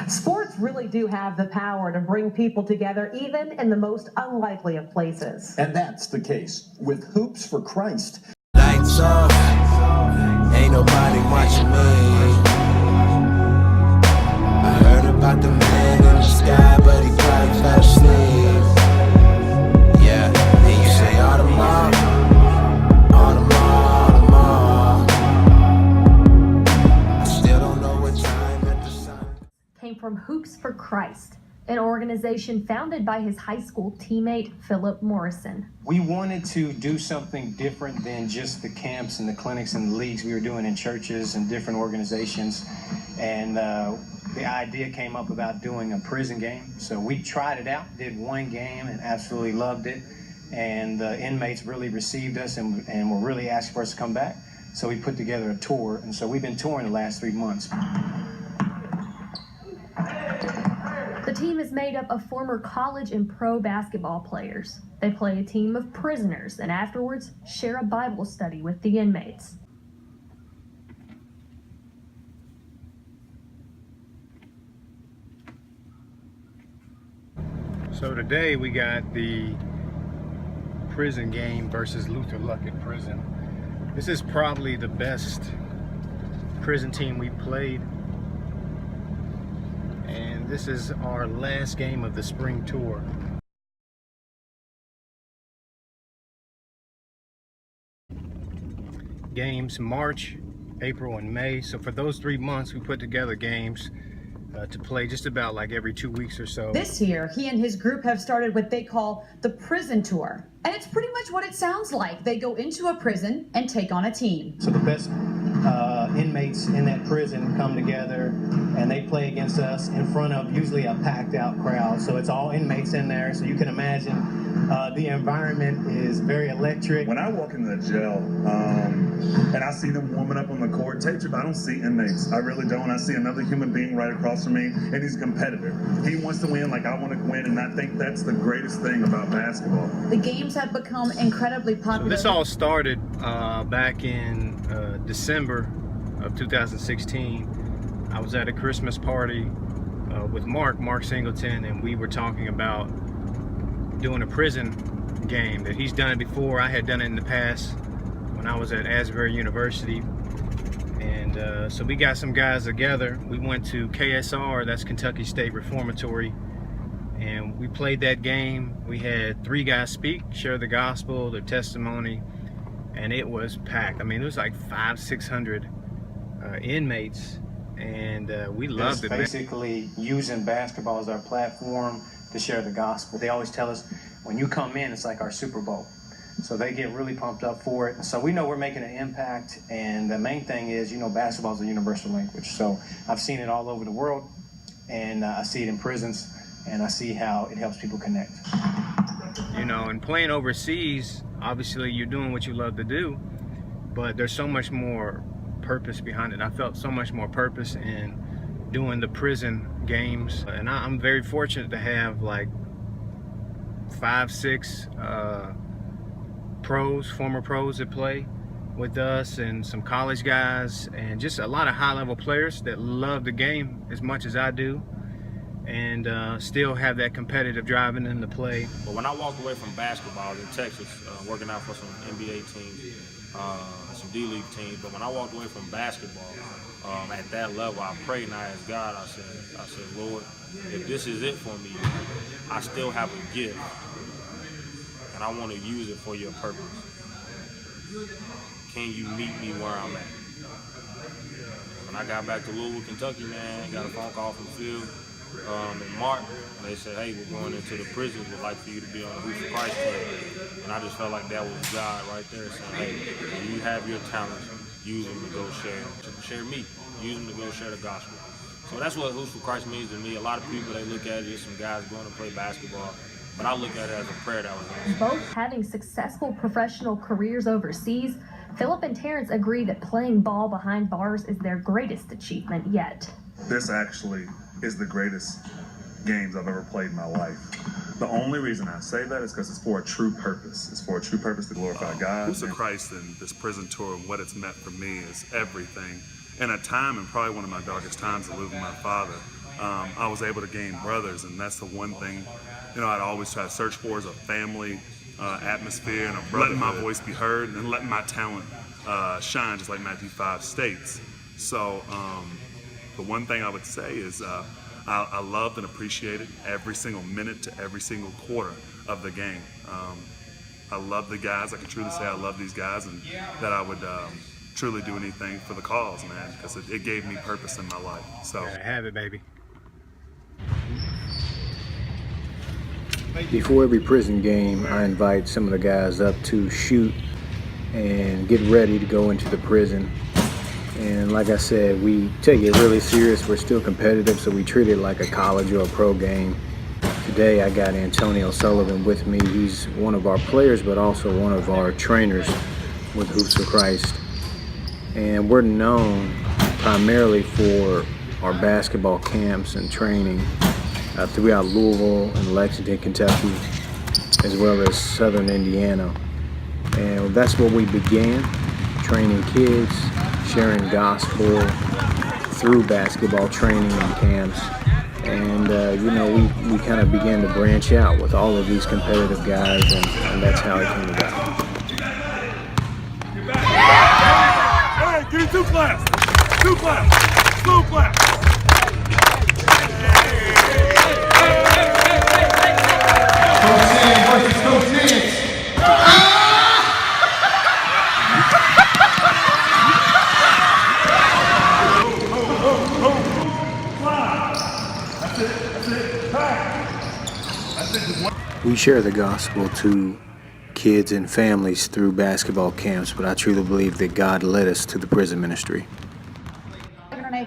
Sports really do have the power to bring people together, even in the most unlikely of places. And that's the case with Hoops for Christ. Lights off, ain't nobody watching me. I heard about the man in the sky, but he probably fell asleep. Yeah, and you say Audemars, Audemars, Audemars. I still don't know what time at the sun. Came from Hoops for Christ, an organization founded by his high school teammate, Philip Morrison. We wanted to do something different than just the camps and the clinics and the leagues we were doing in churches and different organizations. And the idea came up about doing a prison game. So we tried it out, did one game and absolutely loved it. And the inmates really received us and were really asking for us to come back. So we put together a tour. And so we've been touring the last 3 months. The team is made up of former college and pro basketball players. They play a team of prisoners and afterwards share a Bible study with the inmates. So today we got the prison game versus Luther Luckett Prison. This is probably the best prison team we played. And this is our last game of the spring tour. Games March, April, and May. So for those 3 months, we put together games to play just about like every 2 weeks or so. This year, he and his group have started what they call the prison tour. And it's pretty much what it sounds like. They go into a prison and take on a team. So the best inmates in that prison come together and they play against us in front of usually a packed out crowd. So it's all inmates in there. So you can imagine the environment is very electric. When I walk into the jail and I see them warming up on the court, I don't see inmates. I really don't. I see another human being right across from me, and he's a competitor. He wants to win like I want to win, and I think that's the greatest thing about basketball. The games have become incredibly popular. So this all started back in December of 2016. I was at a Christmas party with Mark Singleton, and we were talking about doing a prison game that he's done it before. I had done it in the past when I was at Asbury University. And so we got some guys together. We went to KSR, that's Kentucky State Reformatory, and we played that game. We had 3 guys speak, share the gospel, their testimony, and it was packed. I mean, it was like 500-600 inmates, and we loved it. Basically using basketball as our platform to share the gospel. They always tell us, when you come in, it's like our Super Bowl. So they get really pumped up for it. So we know we're making an impact, and the main thing is, basketball is a universal language. So I've seen it all over the world, and I see it in prisons, and I see how it helps people connect. And playing overseas, obviously you're doing what you love to do, but there's so much more purpose behind it. I felt so much more purpose in doing the prison games, and I'm very fortunate to have like 5-6 former pros that play with us, and some college guys, and just a lot of high-level players that love the game as much as I do, and still have that competitive drive in them to play. But when I walked away from basketball in Texas, working out for some NBA teams, some D-League teams, but when I walked away from basketball, at that level, I prayed and I asked God, I said, Lord, if this is it for me, I still have a gift, and I want to use it for your purpose. Can you meet me where I'm at? When I got back to Louisville, Kentucky, man, got a phone call from Phil and Mark. They said, hey, we're going into the prisons. We'd like for you to be on the Hoops for Christ team. And I just felt like that was God right there saying, hey, you have your talents, use them to go share me. Use them to go share the gospel. So that's what Hoops for Christ means to me. A lot of people, they look at it as some guys going to play basketball. But I look at it as a prayer that was answered. Both having successful professional careers overseas, Philip and Terrence agree that playing ball behind bars is their greatest achievement yet. This actually is the greatest games I've ever played in my life. The only reason I say that is because it's for a true purpose. It's for a true purpose to glorify God. Hoops of Christ and this prison tour and what it's meant for me is everything. In a time, and probably one of my darkest times of losing my father, I was able to gain brothers, and that's the one thing, you know, I'd always try to search for is a family atmosphere and letting my voice be heard and letting my talent shine, just like Matthew 5 states. So the one thing I would say is I loved and appreciated every single minute to every single quarter of the game. I love the guys. I can truly say I love these guys, and that I would truly do anything for the cause, man, because it gave me purpose in my life. So Have it, baby. Before every prison game, I invite some of the guys up to shoot and get ready to go into the prison. And like I said, we take it really serious. We're still competitive, so we treat it like a college or a pro game. Today I got Antonio Sullivan with me. He's one of our players, but also one of our trainers with Hoops for Christ. And we're known primarily for our basketball camps and training throughout Louisville and Lexington, Kentucky, as well as Southern Indiana. And that's where we began, training kids, sharing gospel through basketball training and camps. And you know, we kind of began to branch out with all of these competitive guys, and that's how it came about. hey, get it 2 class, 2 class, 2 class. We share the gospel to kids and families through basketball camps, but I truly believe that God led us to the prison ministry.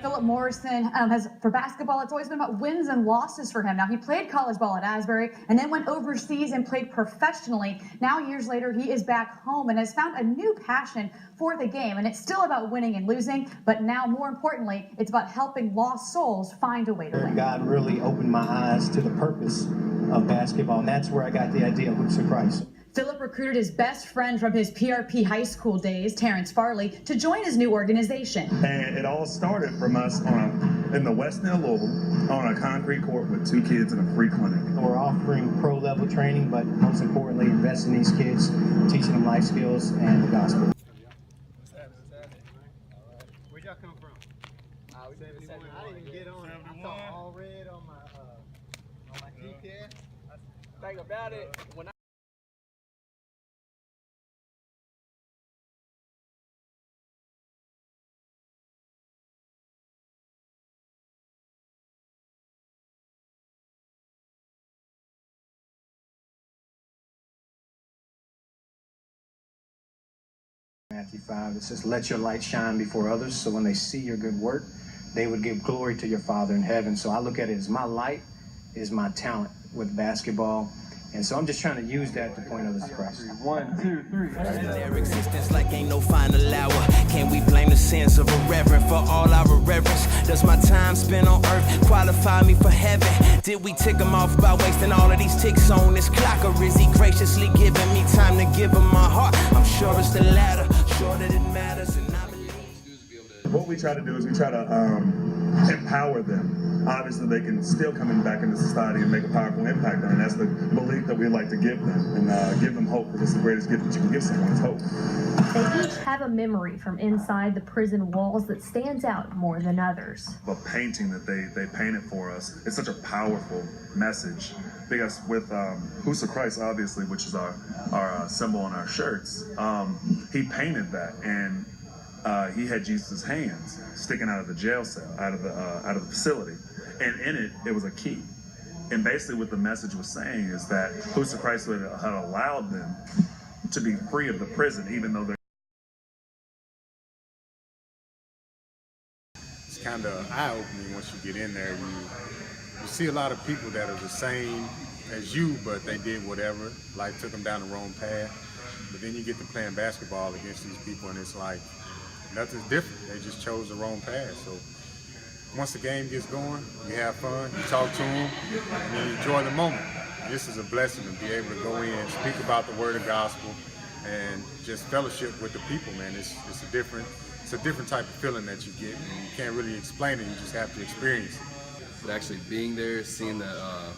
Philip Morrison has, for basketball, it's always been about wins and losses for him. Now, he played college ball at Asbury and then went overseas and played professionally. Now, years later, he is back home and has found a new passion for the game. And it's still about winning and losing, but now, more importantly, it's about helping lost souls find a way to win. God really opened my eyes to the purpose of basketball, and that's where I got the idea of Hoops for Christ. Philip recruited his best friend from his PRP high school days, Terrence Farley, to join his new organization. And it all started from us in the West End of Louisville on a concrete court with 2 kids in a free clinic. We're offering pro-level training, but most importantly, investing in these kids, teaching them life skills and the gospel. Where'd y'all come from? 71. I didn't even get on. I saw all red on my GPS. Think about it. When Matthew 5, it says, let your light shine before others, so when they see your good work, they would give glory to your Father in heaven. So I look at it as my light is my talent with basketball. And so I'm just trying to use that to point others to Christ. 1, 2, 3. Their existence like ain't no final hour. Can we blame the sins of a reverend for all our irreverence? Does my time spent on earth qualify me for heaven? Did we tick him off by wasting all of these ticks on this clock? Or is he graciously giving me time to give him my heart? I'm sure it's the latter, sure that it matters, and I believe. What we try to do is we try to empower them. Obviously, they can still come back into society and make a powerful impact on it. And that's the belief that we like to give them and give them hope, because it's the greatest gift that you can give someone is hope. They each have a memory from inside the prison walls that stands out more than others. The painting that they painted for us, it's such a powerful message, because with Hoops for Christ, obviously, which is our symbol on our shirts, he painted that, and he had Jesus' hands sticking out of the jail cell, out of the facility, and in it, it was a key. And basically what the message was saying is that Hoops for Christ had allowed them to be free of the prison, even though they're... It's kind of eye-opening once you get in there. You see a lot of people that are the same as you, but they did whatever. Life took them down the wrong path. But then you get to playing basketball against these people, and it's like nothing's different. They just chose the wrong path. So once the game gets going, you have fun, you talk to them, and you enjoy the moment. This is a blessing to be able to go in, speak about the word of gospel, and just fellowship with the people, man. It's a different type of feeling that you get, and you can't really explain it. You just have to experience it. but actually being there, seeing the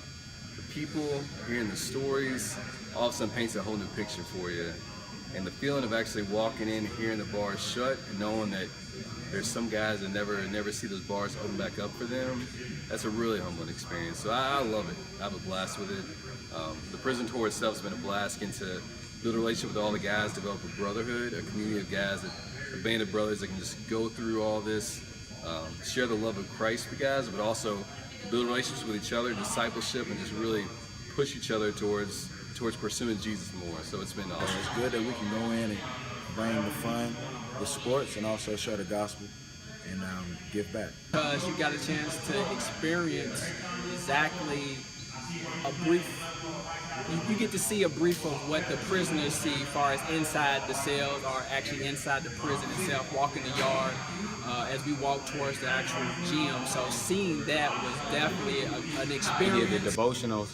people, hearing the stories, all of a sudden paints a whole new picture for you. And the feeling of actually walking in, hearing the bars shut, and knowing that there's some guys that never see those bars open back up for them, that's a really humbling experience. So I love it. I have a blast with it. The prison tour itself has been a blast, getting to build a relationship with all the guys, develop a brotherhood, a community of guys, a band of brothers that can just go through all this, share the love of Christ with guys, but also build relationships with each other, discipleship, and just really push each other towards pursuing Jesus more. So it's been awesome. It's good that we can go in and bring the fun, the sports, and also share the gospel and give back. Because you got a chance to experience exactly a brief, you get to see a brief of what the prisoners see as far as inside the cells or actually inside the prison itself, walking the yard as we walk towards the actual gym. So seeing that was definitely an experience. Yeah, the devotionals,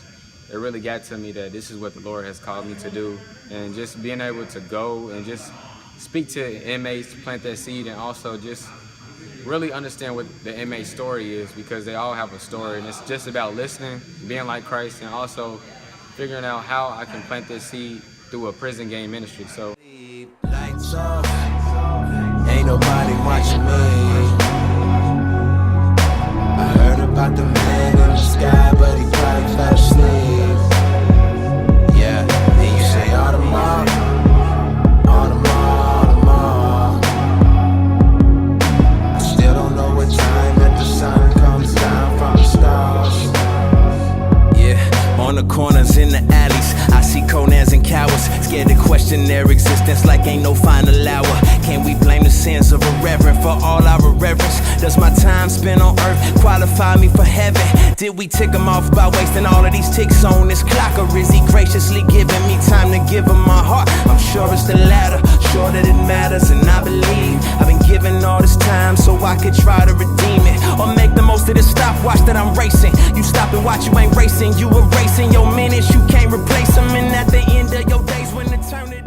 it really got to me that this is what the Lord has called me to do. And just being able to go and just speak to inmates, plant that seed, and also just really understand what the inmate story is, because they all have a story, and it's just about listening, being like Christ, and also figuring out how I can plant this seed through a prison game ministry. So lights off, ain't nobody watching me. I heard about the man in the sky, but he probably fell asleep. Yeah, and you say Audemars, Audemars. I still don't know what time that the sun comes down from the stars. Yeah, on the corners in the alleys, I see Conans and cowards, scared to question their existence like ain't no final hour. Can we blame the sins of a reverend for all our irreverence? Does my time spent on earth qualify me for heaven? Did we tick him off by wasting all of these ticks on this clock? Or is he graciously giving me time to give him my heart? I'm sure it's the latter, sure that it matters, and I believe I've been given all this time so I could try to redeem it, or make the most of this stopwatch that I'm racing. You stop and watch, you ain't racing, you erasing your minutes, you can't replace them. And at the end of your days when eternity